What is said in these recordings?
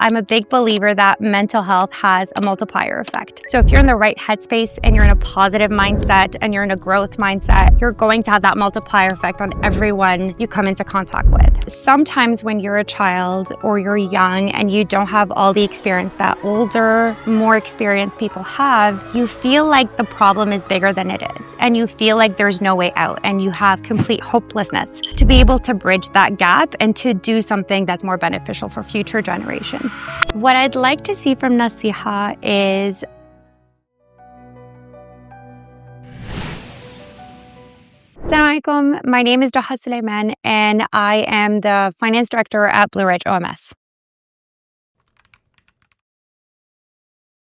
I'm a big believer that mental health has a multiplier effect. So if you're in the right headspace and you're in a positive mindset and you're in a growth mindset, you're going to have that multiplier effect on everyone you come into contact with. Sometimes when you're a child or you're young and you don't have all the experience that older, more experienced people have, you feel like the problem is bigger than it is. And you feel like there's no way out and you have complete hopelessness. To be able to bridge that gap and to do something that's more beneficial for future generations. What I'd like to see from Naseeha is Assalamu alaikum. My name is Doha Soliman and I am the finance director at Blue Ridge OMS.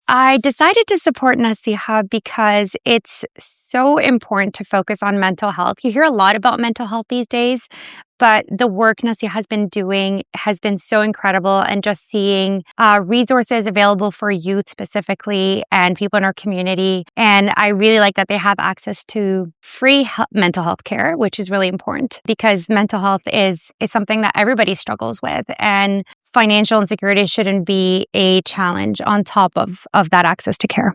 I decided to support Naseeha because it's so important to focus on mental health. You hear a lot about mental health these days, but the work Naseeha has been doing has been so incredible, and just seeing resources available for youth specifically and people in our community. And I really like that they have access to free mental health care, which is really important because mental health is something that everybody struggles with. And financial insecurity shouldn't be a challenge on top of that access to care.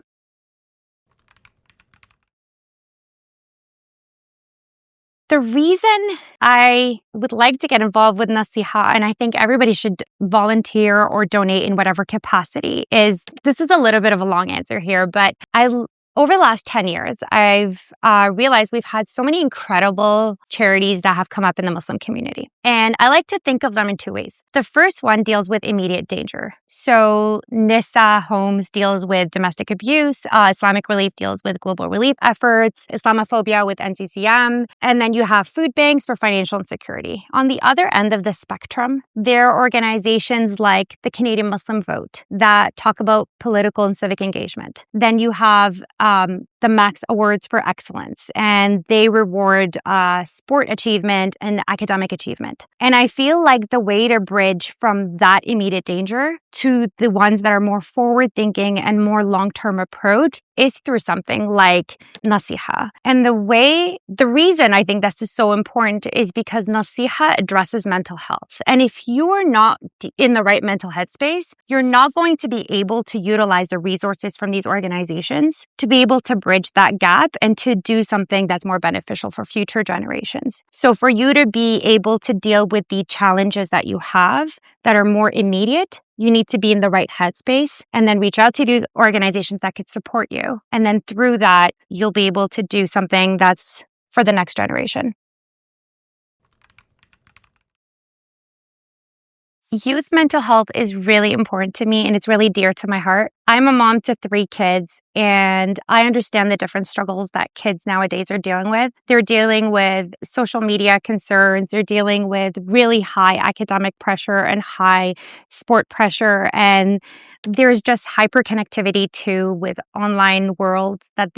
The reason I would like to get involved with Naseeha, and I think everybody should volunteer or donate in whatever capacity, is this is a little bit of a long answer here, but over the last 10 years, I've realized we've had so many incredible charities that have come up in the Muslim community. And I like to think of them in two ways. The first one deals with immediate danger. So Nisa Homes deals with domestic abuse. Islamic Relief deals with global relief efforts. Islamophobia with NCCM. And then you have food banks for financial insecurity. On the other end of the spectrum, there are organizations like the Canadian Muslim Vote that talk about political and civic engagement. Then you have the Max Awards for Excellence, and they reward sport achievement and academic achievement. And I feel like the way to bridge from that immediate danger to the ones that are more forward-thinking and more long-term approach is through something like Naseeha. And the reason I think this is so important is because Naseeha addresses mental health. And if you are not in the right mental headspace, you're not going to be able to utilize the resources from these organizations to be able to bridge that gap and to do something that's more beneficial for future generations. So for you to be able to deal with the challenges that you have that are more immediate, you need to be in the right headspace and then reach out to these organizations that could support you. And then through that, you'll be able to do something that's for the next generation. Youth mental health is really important to me and it's really dear to my heart. I'm a mom to 3 kids and I understand the different struggles that kids nowadays are dealing with. They're dealing with social media concerns. They're dealing with really high academic pressure and high sport pressure. And there's just hyperconnectivity too with online worlds that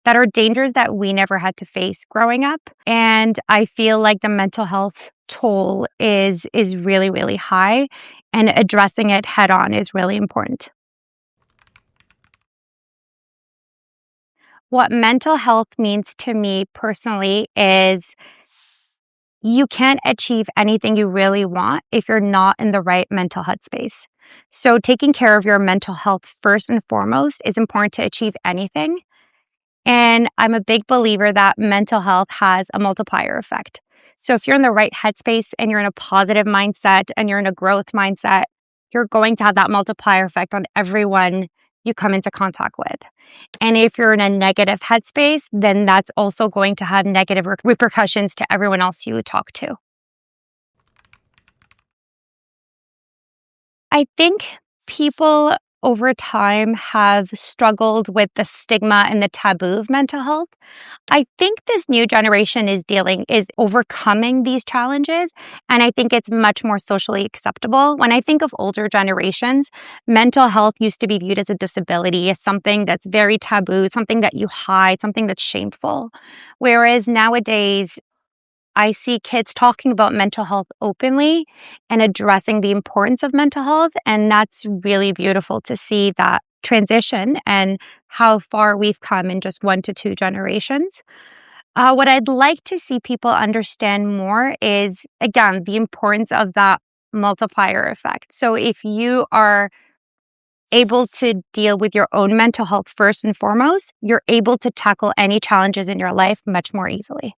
are dangers that we never had to face growing up. And I feel like the mental health toll is really, really high, and addressing it head on is really important. What mental health means to me personally is you can't achieve anything you really want if you're not in the right mental headspace. So taking care of your mental health first and foremost is important to achieve anything. And I'm a big believer that mental health has a multiplier effect. So if you're in the right headspace and you're in a positive mindset and you're in a growth mindset, you're going to have that multiplier effect on everyone you come into contact with. And if you're in a negative headspace, then that's also going to have negative repercussions to everyone else you talk to. I think people over time have struggled with the stigma and the taboo of mental health. I think this new generation is overcoming these challenges, and I think it's much more socially acceptable. When I think of older generations, mental health used to be viewed as a disability, as something that's very taboo, something that you hide, something that's shameful. Whereas nowadays, I see kids talking about mental health openly and addressing the importance of mental health. And that's really beautiful to see that transition and how far we've come in just 1 to 2 generations. What I'd like to see people understand more is, again, the importance of that multiplier effect. So if you are able to deal with your own mental health first and foremost, you're able to tackle any challenges in your life much more easily.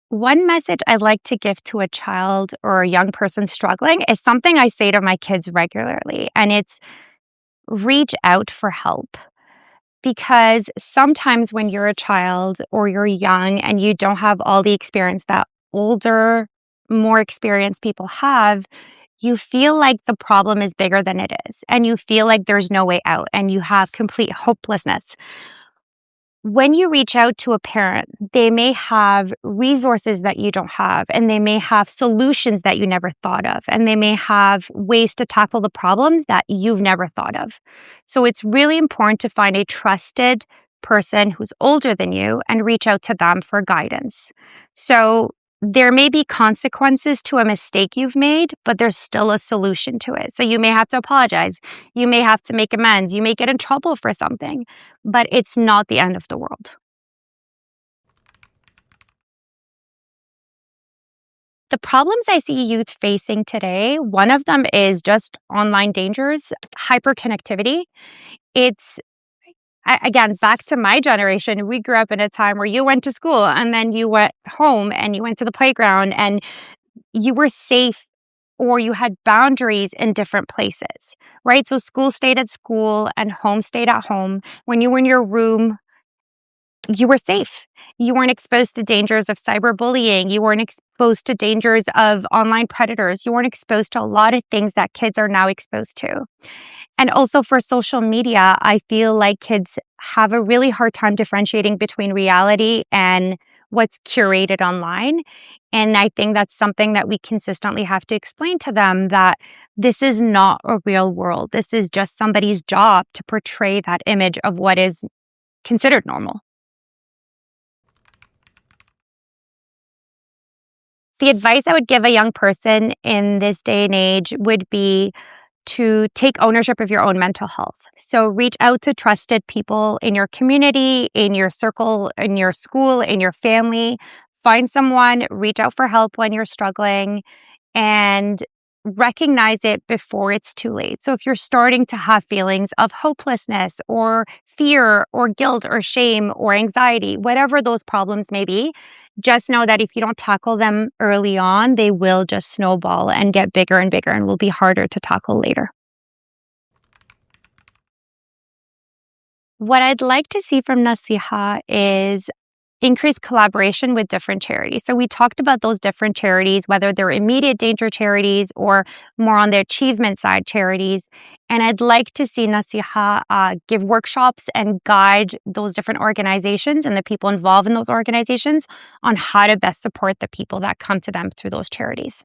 One message I'd like to give to a child or a young person struggling is something I say to my kids regularly, and it's reach out for help. Because sometimes when you're a child or you're young and you don't have all the experience that older, more experienced people have, you feel like the problem is bigger than it is, and you feel like there's no way out, and you have complete hopelessness. When you reach out to a parent, they may have resources that you don't have, and they may have solutions that you never thought of, and they may have ways to tackle the problems that you've never thought of. So it's really important to find a trusted person who's older than you and reach out to them for guidance. So there may be consequences to a mistake you've made, but there's still a solution to it. So you may have to apologize. You may have to make amends. You may get in trouble for something, but it's not the end of the world. The problems I see youth facing today, one of them is just online dangers, hyperconnectivity. It's again, back to my generation, we grew up in a time where you went to school and then you went home and you went to the playground and you were safe, or you had boundaries in different places, right? So school stayed at school and home stayed at home. When you were in your room, you were safe. You weren't exposed to dangers of cyberbullying. You weren't exposed to dangers of online predators. You weren't exposed to a lot of things that kids are now exposed to. And also for social media, I feel like kids have a really hard time differentiating between reality and what's curated online. And I think that's something that we consistently have to explain to them, that this is not a real world. This is just somebody's job to portray that image of what is considered normal. The advice I would give a young person in this day and age would be to take ownership of your own mental health. So reach out to trusted people in your community, in your circle, in your school, in your family. Find someone, reach out for help when you're struggling, and recognize it before it's too late. So if you're starting to have feelings of hopelessness or fear or guilt or shame or anxiety, whatever those problems may be, just know that if you don't tackle them early on, they will just snowball and get bigger and bigger and will be harder to tackle later. What I'd like to see from Naseeha is increased collaboration with different charities. So we talked about those different charities, whether they're immediate danger charities or more on the achievement side charities. And I'd like to see Naseeha give workshops and guide those different organizations and the people involved in those organizations on how to best support the people that come to them through those charities.